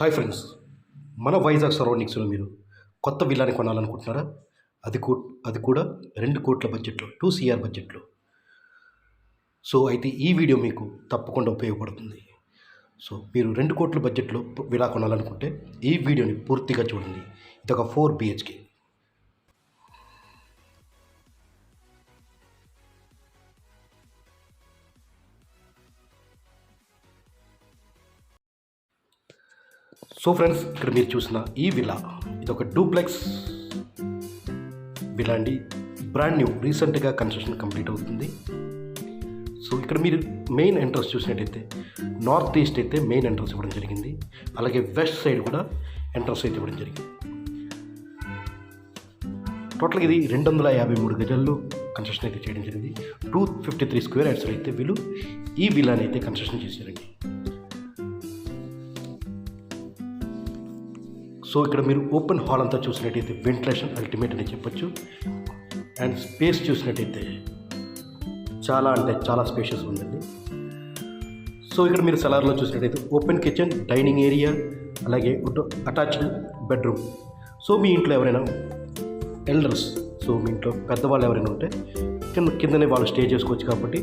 Hi friends, మన వైజాగ్ సరౌండింగ్స్లో మీరు కొత్త విల్లాని కొనాలనుకుంటున్నారా? అది కూ అది కూడా 2 కోట్ల బడ్జెట్లో, 2 CR బడ్జెట్లో. సో అయితే ఈ వీడియో మీకు తప్పకుండా ఉపయోగపడుతుంది. సో మీరు 2 కోట్ల బడ్జెట్లో విలా కొనాలనుకుంటే ఈ వీడియోని పూర్తిగా చూడండి. ఇది ఒక 4 BHK. సో ఫ్రెండ్స్, ఇక్కడ మీరు చూసిన ఈ విలా ఇది ఒక డూప్లెక్స్ విలా అండి. బ్రాండ్ న్యూ, రీసెంట్గా కన్స్ట్రక్షన్ కంప్లీట్ అవుతుంది. సో ఇక్కడ మీరు మెయిన్ ఎంట్రన్స్ చూసినట్టయితే నార్త్ ఈస్ట్ అయితే మెయిన్ ఎంట్రన్స్ ఇవ్వడం జరిగింది. అలాగే వెస్ట్ సైడ్ కూడా ఎంట్రన్స్ అయితే ఇవ్వడం జరిగింది. టోటల్గా ఇది 253 గజాల్లో కన్స్ట్రక్షన్ అయితే చేయడం జరిగింది. 253 స్క్వేర్ యార్డ్స్లో అయితే వీళ్ళు ఈ విలాని అయితే కన్స్ట్రక్షన్ చేశారండి. సో ఇక్కడ మీరు ఓపెన్ హాల్ అంతా చూసినట్టయితే వెంటిలేషన్ అల్టిమేట్ అని చెప్పొచ్చు. అండ్ స్పేస్ చూసినట్టయితే చాలా అంటే చాలా స్పేషియస్ ఉందండి. సో ఇక్కడ మీరు సెలార్లో చూసినట్టయితే ఓపెన్ కిచెన్, డైనింగ్ ఏరియా, అలాగే అటాచ్డ్ బెడ్రూమ్. సో మీ ఇంట్లో ఎవరైనా ఎల్డర్స్, సో మీ ఇంట్లో పెద్దవాళ్ళు ఎవరైనా ఉంటే కిందనే వాళ్ళు స్టే చేసుకోవచ్చు కాబట్టి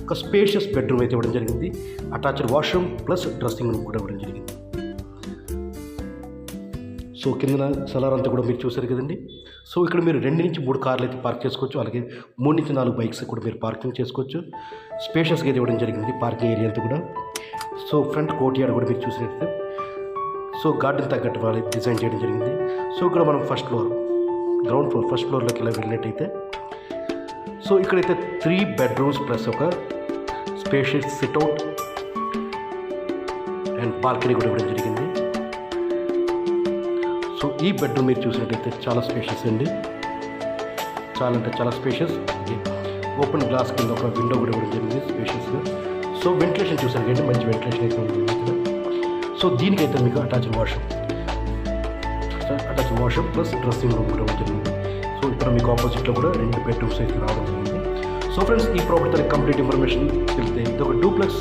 ఒక స్పేషియస్ బెడ్రూమ్ అయితే ఇవ్వడం జరిగింది. Attached washroom plus dressing room కూడా ఇవ్వడం జరిగింది. సో కింద సెలార్ అంతా కూడా మీరు చూసారు కదండి. సో ఇక్కడ మీరు 2 నుంచి 3 కార్లు అయితే పార్క్ చేసుకోవచ్చు. అలాగే 3 నుంచి 4 బైక్స్ కూడా మీరు పార్కింగ్ చేసుకోవచ్చు. స్పేషియస్గా అయితే ఇవ్వడం జరిగింది పార్కింగ్ ఏరియా అంతా కూడా. సో ఫ్రంట్ కోర్ట్ యార్డ్ కూడా మీరు చూసినట్లయితే సో గార్డెన్ తగ్గట్టు వాళ్ళు డిజైన్ చేయడం జరిగింది. సో ఇక్కడ మనం ఫస్ట్ ఫ్లోర్లోకి ఇలా వెళ్ళినట్టయితే సో ఇక్కడైతే 3 బెడ్రూమ్స్ ప్లస్ ఒక స్పేషియస్ సిట్అవుట్ అండ్ బాల్కనీ కూడా ఇవ్వడం జరిగింది. సో ఈ బెడ్రూమ్ మీరు చూసినట్టయితే చాలా స్పేషియస్ అండి, చాలా అంటే చాలా స్పేషియస్. ఓపెన్ గ్లాస్ కింద ఒక విండో కూడా ఇవ్వడం జరిగింది స్పేషియస్గా. సో వెంటిలేషన్ చూసారు కంటే మంచి వెంటిలేషన్ అయితే ఉంటుంది ఇక్కడ. సో దీనికైతే మీకు attached washroom plus dressing room కూడా ఉంటుంది. సో ఇక్కడ మీకు ఆపోజిట్లో కూడా 2 బెడ్రూమ్స్ అయితే రావడం జరిగింది. సో ఫ్రెండ్స్, ఈ ప్రాపర్టీ కంప్లీట్ ఇన్ఫర్మేషన్ తెలిస్తే ఇది ఒక duplex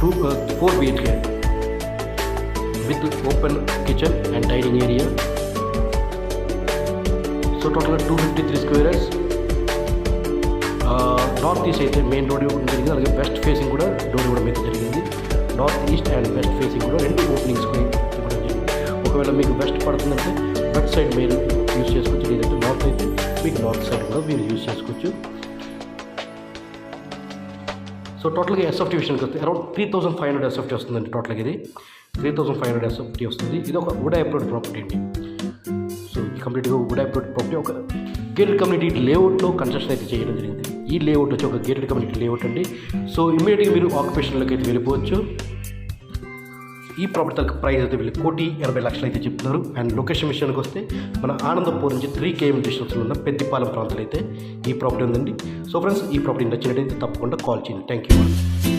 4 BHK with open kitchen and dining area. So total 253 square yards. North east అయితే మెయిన్ రోడ్ ఇవ్వడం జరిగింది. అలాగే వెస్ట్ ఫేసింగ్ కూడా డోర్ ఇవ్వడం అయితే జరిగింది. North east and west facing కూడా 2 ఓపెనింగ్స్ కూడా ఇవ్వడం జరిగింది. ఒకవేళ మీకు వెస్ట్ పడుతుందంటే వెస్ట్ సైడ్ మీరు యూజ్ చేసుకోవచ్చు, లేదంటే నార్త్ అయితే మీకు నార్త్ సైడ్ కూడా మీరు యూజ్ చేసుకోవచ్చు. సో టోటల్గా SFT విషయానికి వస్తే అరౌండ్ 3500 SFT వస్తుందండి. టోటల్గా ఇది 3500 SFT వస్తుంది. ఇది ఒక వుడ్ అప్రూవ్డ్ ప్రాపర్టీ అండి. సో ఈ కంప్లీట్గా వుడ్ అప్రూవ్డ్ ప్రాపర్టీ ఒక గేటెడ్ కమ్యూనిటీ లేఅవుట్లో కన్స్ట్రక్షన్ అయితే చేయడం జరిగింది. ఈ లేఅవుట్ వచ్చి ఒక గేటెడ్ కమ్యూనిటీ లేఅవుట్ అండి. సో ఇమ్మీడియట్గా మీరు ఆక్యుపేషన్లోకి అయితే వెళ్ళిపోవచ్చు. ఈ ప్రాపర్టీ ప్రైస్ అయితే వీళ్ళు 1,80,00,000 అయితే చెప్తున్నారు. అండ్ లొకేషన్ విషయానికి వస్తే మన ఆనందపూర్ నుంచి 3 km డిస్టెన్స్లో ఉన్న పెద్దిపాలెం ప్రాంతంలో అయితే ఈ ప్రాపర్టీ ఉందండి. సో ఫ్రెండ్స్, ఈ ప్రాపర్టీ నచ్చినట్టయితే తప్పకుండా కాల్ చేయండి. Thank you.